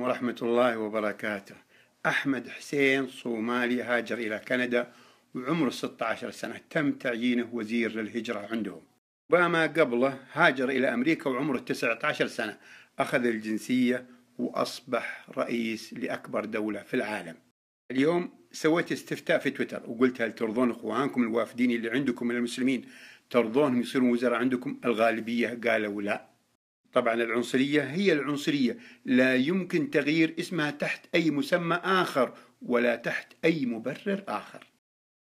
ورحمة الله وبركاته. أحمد حسين صومالي هاجر إلى كندا وعمره 16 سنة، تم تعيينه وزير للهجرة عندهم. أوباما قبله هاجر إلى أمريكا وعمره 19 سنة، أخذ الجنسية وأصبح رئيس لأكبر دولة في العالم. اليوم سويت استفتاء في تويتر وقلت: هل ترضون إخوانكم الوافدين اللي عندكم من المسلمين ترضونهم يصيرون وزراء عندكم؟ الغالبية قالوا لا. طبعا العنصرية هي العنصرية، لا يمكن تغيير اسمها تحت أي مسمى آخر ولا تحت أي مبرر آخر.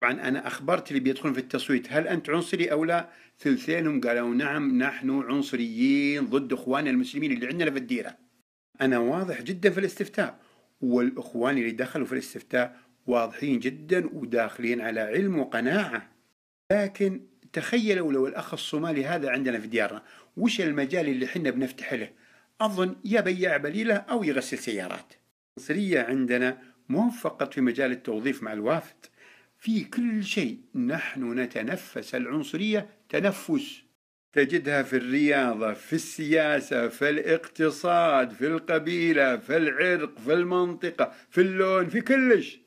طبعا أنا أخبرت اللي بيدخلون في التصويت: هل أنت عنصري أو لا؟ ثلثينهم قالوا نعم، نحن عنصريين ضد إخواننا المسلمين اللي عندنا في الديرة. أنا واضح جدا في الاستفتاء، والإخوان اللي دخلوا في الاستفتاء واضحين جدا وداخلين على علم وقناعة. لكن تخيلوا لو الأخ الصومالي هذا عندنا في ديارنا، وش المجال اللي حنا بنفتح له؟ أظن يا بياع بليلة أو يغسل سيارات. العنصرية عندنا مو فقط في مجال التوظيف مع الوافد، في كل شيء نحن نتنفس العنصرية تنفس. تجدها في الرياضة، في السياسة، في الاقتصاد، في القبيلة، في العرق، في المنطقة، في اللون، في كلش.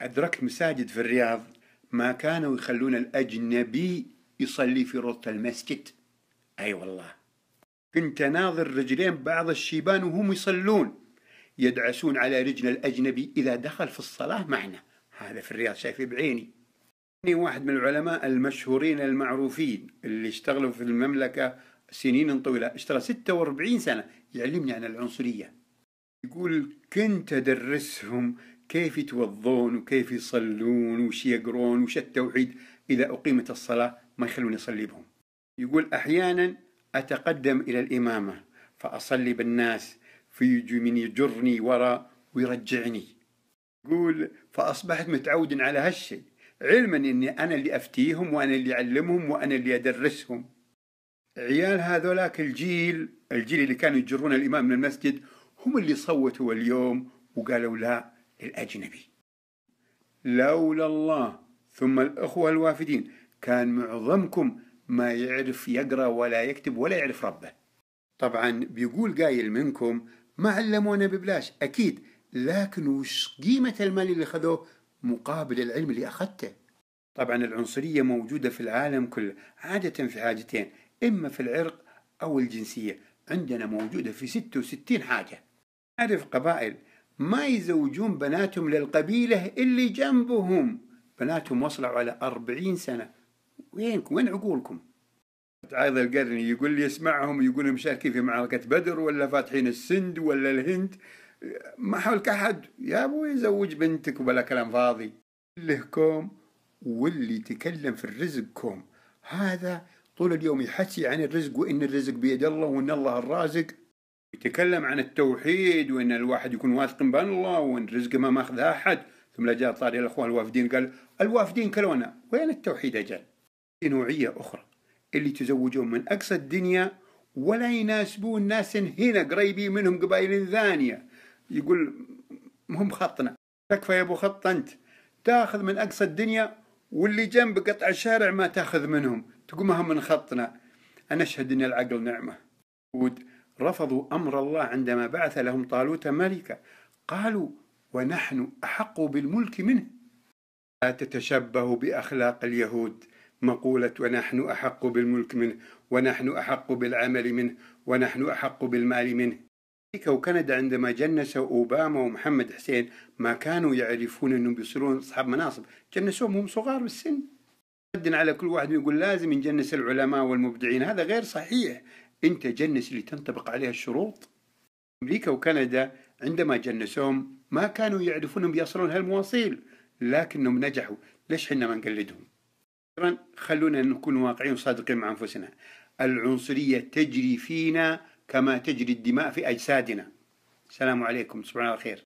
أدركت مساجد في الرياض ما كانوا يخلون الأجنبي يصلي في روضة المسجد. أي والله، كنت ناظر رجلين بعض الشيبان وهم يصلون يدعسون على رجل الأجنبي إذا دخل في الصلاة معنا. هذا في الرياض شايفه بعيني. واحد من العلماء المشهورين المعروفين اللي اشتغلوا في المملكة سنين طويلة، اشتغل 46 سنة يعلمني عن العنصرية. يقول: كنت أدرسهم كيف يتوضون وكيف يصلون وش يقرون وش التوحيد، إذا أقيمت الصلاة ما يخلون يصلي بهم. يقول: أحيانا أتقدم إلى الإمامة فأصلي بالناس فيجي من يجرني وراء ويرجعني. يقول: فأصبحت متعود على هالشيء، علما أني أنا اللي أفتيهم وأنا اللي أعلمهم وأنا اللي أدرسهم. عيال هذولاك الجيل اللي كانوا يجرون الإمام من المسجد هم اللي صوتوا اليوم وقالوا لا للأجنبي. لولا الله ثم الأخوة الوافدين كان معظمكم ما يعرف يقرأ ولا يكتب ولا يعرف ربه. طبعا بيقول قايل منكم: ما علمونا ببلاش. أكيد، لكن وش قيمة المال اللي أخذوه مقابل العلم اللي أخذته؟ طبعا العنصرية موجودة في العالم كله، عادة في حاجتين: إما في العرق أو الجنسية. عندنا موجودة في 66 حاجة. أعرف قبائل ما يزوجون بناتهم للقبيلة اللي جنبهم، بناتهم وصلوا على 40 سنة. وينكم؟ وين عقولكم؟ عايض القرني يقول لي اسمعهم يقولوا مشاركين في معركة بدر ولا فاتحين السند ولا الهند، ما حولك أحد يا أبوي يزوج بنتك وبلا كلام فاضي. لهكم واللي يتكلم في الرزق كوم، هذا طول اليوم يحكي عن الرزق وإن الرزق بيد الله وإن الله الرازق، يتكلم عن التوحيد وإن الواحد يكون واثق بأن الله وإن الرزق ما ماخذها أحد. ثم جاء طاري الأخوان الوافدين قال: الوافدين كلونا. وين التوحيد أجل؟ في نوعية أخرى اللي تزوجون من أقصى الدنيا ولا يناسبون ناس هنا قريبين منهم قبائل ثانية. يقول: هم خطنا. تكفى يا أبو خط، أنت تاخذ من أقصى الدنيا واللي جنب قطع الشارع ما تاخذ منهم، تقول ما هم من خطنا. أنا أشهد أن العقل نعمة. رفضوا أمر الله عندما بعث لهم طالوت ملكا، قالوا: ونحن أحق بالملك منه. لا تتشبهوا بأخلاق اليهود، مقولة ونحن أحق بالملك منه، ونحن أحق بالعمل منه، ونحن أحق بالمال منه. أمريكا وكندا عندما جنسوا أوباما ومحمد حسين ما كانوا يعرفون أنهم بيصيرون أصحاب مناصب، جنسوهم هم صغار بالسن. رد على كل واحد يقول لازم نجنس العلماء والمبدعين، هذا غير صحيح. أنت جنس اللي تنطبق عليها الشروط. أمريكا وكندا عندما جنسوهم ما كانوا يعرفون أنهم بيصلون هالمواصيل، لكنهم نجحوا. ليش حنا ما نقلدهم؟ خلونا نكون واقعيين وصادقين مع أنفسنا. العنصرية تجري فينا كما تجري الدماء في أجسادنا. السلام عليكم، تصبحون على خير.